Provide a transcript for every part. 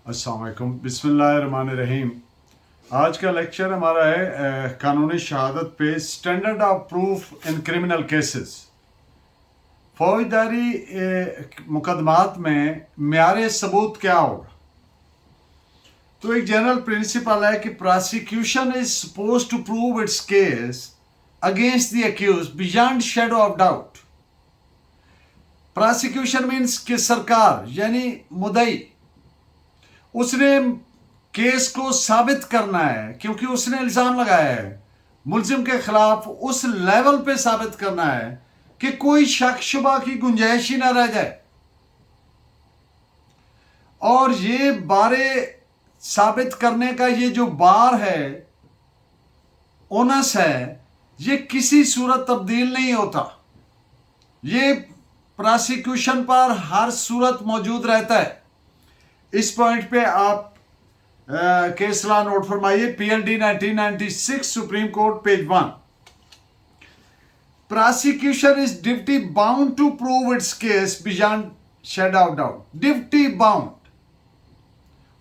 अस्सलाम वालेकुम, बिस्मिल्लाहिर्रहमानिर्रहीम। आज का लेक्चर हमारा है कानूनी शहादत पे standard of proof in criminal cases. फौजदारी मुकदमात में म्यार सबूत क्या होगा? तो एक जनरल प्रिंसिपल है कि prosecution is suppose to prove its case against the accuse beyond shadow of doubt. Prosecution means कि सरकार यानी मुद्दई उसने केस को साबित करना है, क्योंकि उसने इल्जाम लगाया है मुलजिम के खिलाफ, उस लेवल पे साबित करना है कि कोई शक शुबा की गुंजाइश ही ना रह जाए। और ये बारे साबित करने का ये जो बार है, ओनस है, ये किसी सूरत तब्दील नहीं होता। ये प्रोसिक्यूशन पर हर सूरत मौजूद रहता है। इस पॉइंट पे आप केस लॉ नोट फरमाइए, PLD 1996 supreme court page 1। Prosecution is duty bound to prove its case beyond shadow of doubt. Duty bound,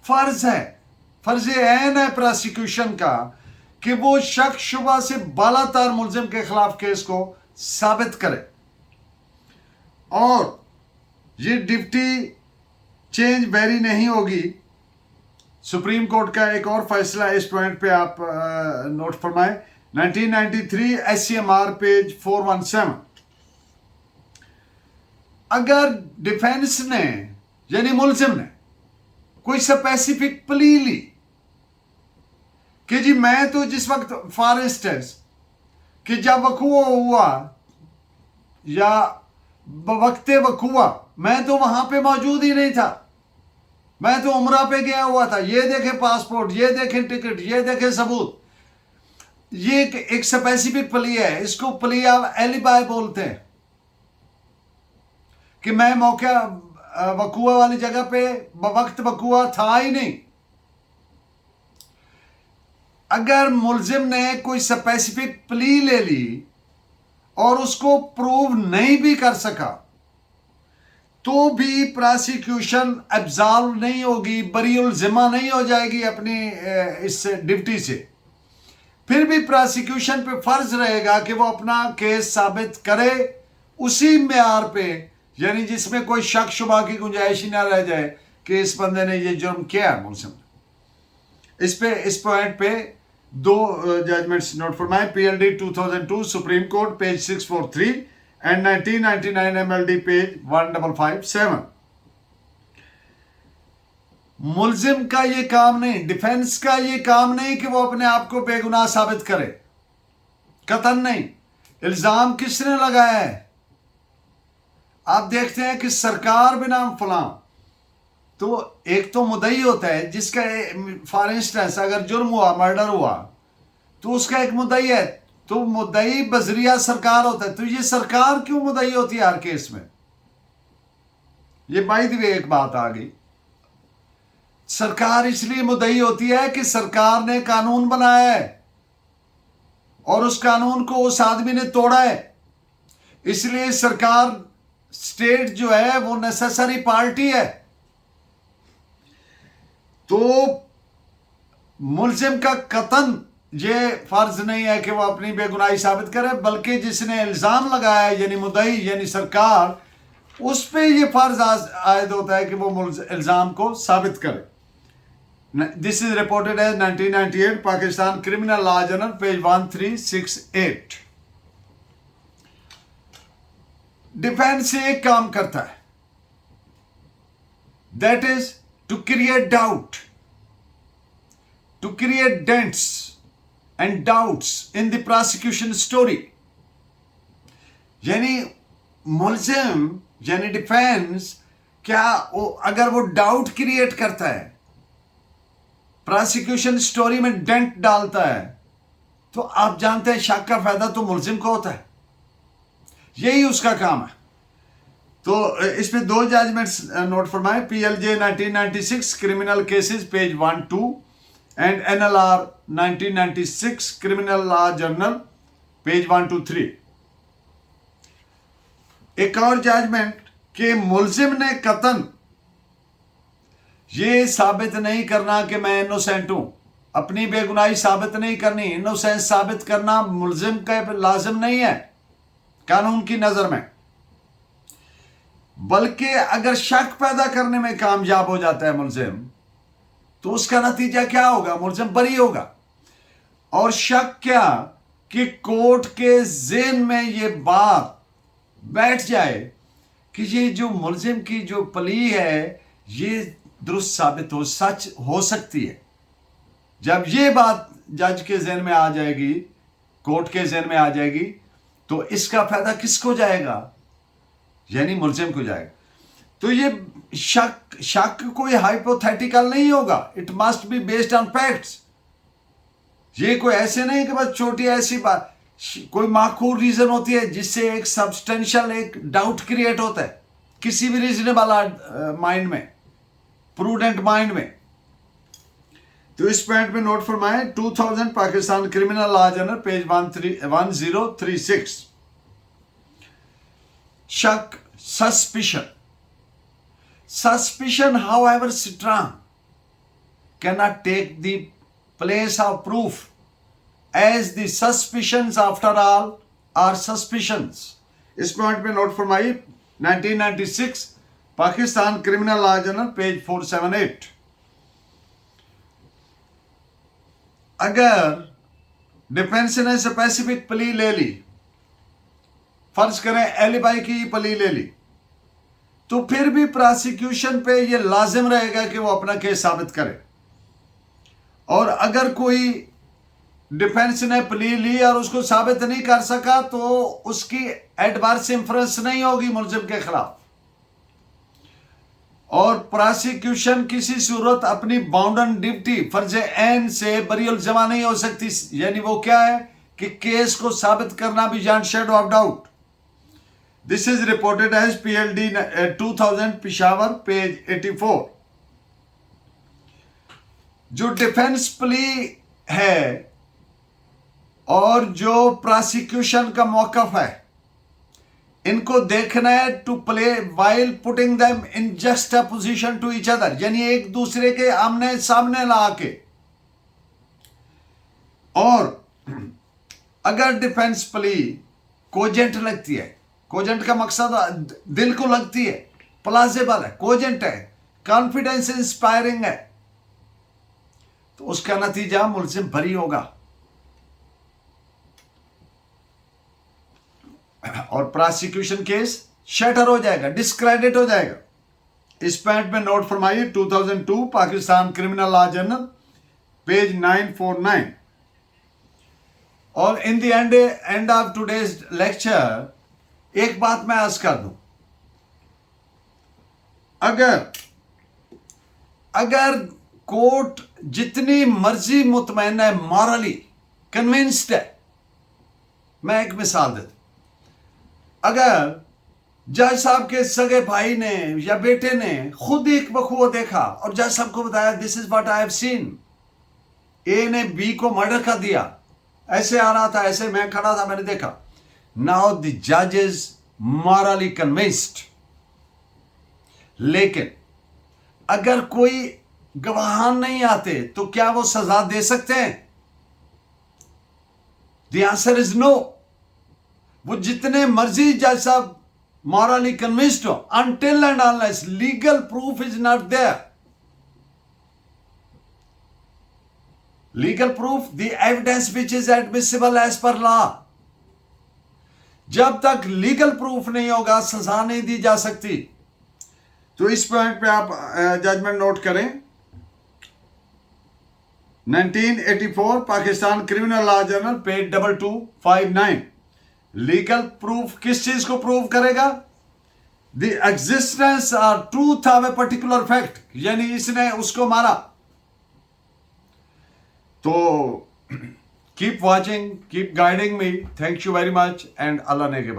फर्ज है, फर्ज ऐन है प्रोसिक्यूशन का कि वो शक शुबा से बालातर मुलजिम के खिलाफ केस को साबित करे। और ये ड्यूटी चेंज वेरी नहीं होगी। सुप्रीम कोर्ट का एक और फैसला इस पॉइंट पे आप नोट फरमाएं, 1993 एससीएमआर पेज 417। अगर डिफेंस ने यानी मुलजिम ने कोई स्पेसिफिक प्ली ली कि जी मैं तो जिस वक्त फॉर इंस्टेंस कि जब वकूआ हुआ या वक्ते वकूआ मैं तो वहां पे मौजूद ही नहीं था, मैं तो उम्रा पे गया हुआ था, ये देखे पासपोर्ट, ये देखे टिकट, ये देखे सबूत। ये एक स्पेसिफिक प्ली है, इसको प्ली ऑफ एलिबाई बोलते हैं कि मैं मौका वकूआ वाली जगह पे वक्त वकूआ था ही नहीं। अगर मुलजिम ने कोई स्पेसिफिक प्ली ले ली और उसको प्रूव नहीं भी कर सका तो भी प्रोसिक्यूशन एब्जॉल्व नहीं होगी, बरीउल जिम्मा नहीं हो जाएगी अपनी इस ड्यूटी से। फिर भी प्रोसिक्यूशन पे फर्ज रहेगा कि वो अपना केस साबित करे उसी म्यार पे, यानी जिसमें कोई शक शुबा की गुंजाइश ही ना रह जाए कि इस बंदे ने ये जुर्म किया है मुलजिम। इस पॉइंट पे दो जजमेंट्स नोट फरमाए, PLD 2002 supreme court page 643 and 1999 MLD page 1557। मुलजिम का ये काम नहीं, डिफेंस का ये काम नहीं कि वो अपने आप को बेगुनाह साबित करे, कतन नहीं। इल्जाम किसने लगाया है? आप देखते हैं कि सरकार बिनाम फलां, तो एक तो मुद्दई होता है जिसका फॉर इंस्टेंस अगर जुर्म हुआ, मर्डर हुआ, तो उसका एक मुद्दई है, तो मुद्दई बजरिया सरकार होता है। तो ये सरकार क्यों मुद्दई होती है हर केस में? ये बाय द वे एक बात आ गई। सरकार इसलिए मुद्दई होती है कि सरकार ने कानून बनाया है और उस कानून को उस आदमी ने तोड़ा है, इसलिए सरकार, स्टेट जो है वो नेसेसरी पार्टी है। तो मुलजिम का कतन ये फर्ज नहीं है कि वो अपनी बेगुनाही साबित करे, बल्कि जिसने इल्जाम लगाया यानी मुद्दई यानी सरकार, उस पे ये फर्ज आयद होता है कि वो इल्जाम को साबित करे। This is reported as 1998 Pakistan criminal law journal page 1368। Defence एक काम करता है, that is to create doubt, to create dents and doubts in the prosecution story. यानी मुलजिम यानी डिफेंस क्या अगर वो डाउट क्रिएट करता है, प्रोसिक्यूशन स्टोरी में डेंट डालता है, तो आप जानते हैं शक का फायदा तो मुलजिम को होता है, यही उसका काम है। तो इसमें दो जजमेंट्स नोट फरमाए, पीएलजे 1996 criminal cases page 12 and NLR 1996 criminal law journal page 123। एक और जजमेंट कि मुलजिम ने कतन ये साबित नहीं करना कि मैं इनोसेंट हूं, अपनी बेगुनाही साबित नहीं करनी, इनोसेंस साबित करना मुल्जिम का लाजिम नहीं है कानून की नजर में, बल्कि अगर शक पैदा करने में कामयाब हो जाता है मुल्जिम, तो उसका नतीजा क्या होगा? मुल्जिम बरी होगा। और शक क्या कि कोर्ट के ज़हन में ये बात बैठ जाए कि ये जो मुल्जिम की जो प्ली है ये दुरुस्त साबित हो, सच हो सकती है। जब ये बात जज के ज़हन में आ जाएगी, कोर्ट के ज़हन में आ जाएगी, तो इसका फायदा किसको जाएगा? यानी मुल्जिम को जाएगा। तो ये शक कोई हाइपोथेटिकल नहीं होगा, it must be based on facts. ये कोई ऐसे नहीं कि बस छोटी ऐसी बात, कोई माकूल रीजन होती है जिससे एक सब्सटेंशियल एक डाउट क्रिएट होता है किसी भी रीजनेबल माइंड में, प्रूडेंट माइंड में। तो इस पॉइंट में नोट फरमाएं 2000 Pakistan criminal law journal page 1036। शक, suspicion however strong cannot take the place of proof, as the suspicions after all are suspicions। इस पॉइंट पे नोट फरमाइए 1996 Pakistan criminal law journal page 478। अगर डिफेंस ने स्पेसिफिक प्ली ले ली, फर्ज करें एलिबाई की प्ली ले ली, तो फिर भी प्रोसिक्यूशन पे ये लाजिम रहेगा कि वो अपना केस साबित करे। और अगर कोई डिफेंस ने प्ली ली और उसको साबित नहीं कर सका, तो उसकी एडवर्स इंफ्रेंस नहीं होगी मुल्जिम के खिलाफ, और प्रोसिक्यूशन किसी सूरत अपनी बाउंडन ड्यूटी फर्ज ऐन से बरीउल जमा नहीं हो सकती। यानी वो क्या है कि केस को साबित करना beyond shadow of doubt. This is reported as PLD 2000 Peshawar page 84। जो डिफेंस प्ली है और जो प्रोसिक्यूशन का मौकफ है, इनको देखना है to play while putting them in just a position to each other, यानी एक दूसरे के आमने सामने ला के। और अगर डिफेंस प्ली कोजेंट लगती है, कोजेंट का मकसद दिल को लगती है, प्लाजिबल है, कोजेंट है, कॉन्फिडेंस इंस्पायरिंग है, तो उसका नतीजा मुल्जिम बरी होगा और प्रोसिक्यूशन केस शटर हो जाएगा, डिस्क्रेडिट हो जाएगा। इस पॉइंट में नोट फरमाइए 2002 Pakistan criminal law journal page 949। और in the end of today's lecture एक बात मैं अर्ज कर दूं, अगर कोर्ट जितनी मर्जी मुतमैन है, मॉरली कन्विंस्ड है, मैं एक मिसाल देता, अगर जज साहब के सगे भाई ने या बेटे ने खुद एक बखूबा देखा और जज साहब को बताया this is what I have seen, A ने बी को मर्डर कर दिया, ऐसे आ रहा था, ऐसे मैं खड़ा था, मैंने देखा, नाउ द जज इज मॉरली कन्विंस्ड। लेकिन अगर कोई गवाहान नहीं आते तो क्या वो सजा दे सकते हैं? The answer is no. वो जितने मर्जी जज साहब मॉरली कन्विंस्ड हो, until and unless legal proof is not there, legal proof the evidence which is admissible as per law, जब तक लीगल प्रूफ नहीं होगा सजा नहीं दी जा सकती। तो इस पॉइंट पे आप जजमेंट नोट करें 1984 Pakistan criminal law journal page 2259। Legal proof किस चीज को प्रूव करेगा? द एग्जिस्टेंस और truth of a particular fact, यानी इसने उसको मारा। तो keep watching, keep guiding me, thank you very much and Allah ने के बाद।